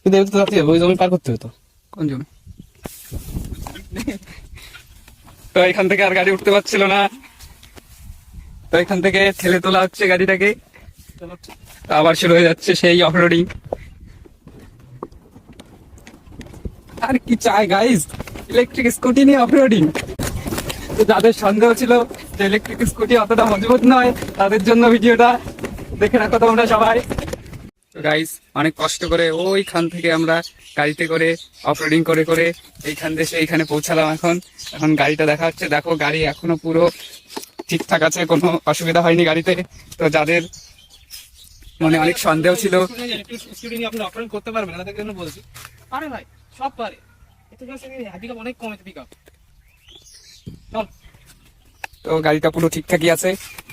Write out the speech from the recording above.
কিন্তু এবার তো রাত্রে ওই জমি পার করতে হতো। কোন জমি? তো এখান থেকে আর গাড়ি উঠতে পারছিল না, তো এখান থেকে ঠেলে তোলা হচ্ছে গাড়িটাকে। তো আবার শুরু হয়ে যাচ্ছে সেই অফরোডিং। আর কি চাই গাইস, ইলেকট্রিক স্কুটি নিয়ে অফরোডিং। তো যাদের সন্দেহ ছিল যে ইলেকট্রিক স্কুটি অতটা মজবুত নয়, তাদের জন্য ভিডিওটা দেখে রাখো তোমরা সবাই। গাইস অনেক কষ্ট করে ওইখান থেকে আমরা গাড়িতে করে অফরোডিং করে করে এইখান থেকে এইখানে পৌঁছালাম। এখন এখন গাড়িটা দেখা হচ্ছে, দেখো গাড়ি এখনো পুরো ঠিকঠাক আছে, কোনো অসুবিধা হয়নি গাড়িতে। তো যাদের মনে অনেক সন্দেহ ছিল, স্কুটি নিয়ে আপনি অপারেট করতে পারবেন না, তাদের জন্য বলছি। পারে ভাই, সব পারে। এতে পিকআপ অনেক কম, এতে পিকআপ। চল। তো গাড়িটা পুরো ঠিকঠাকই আছে।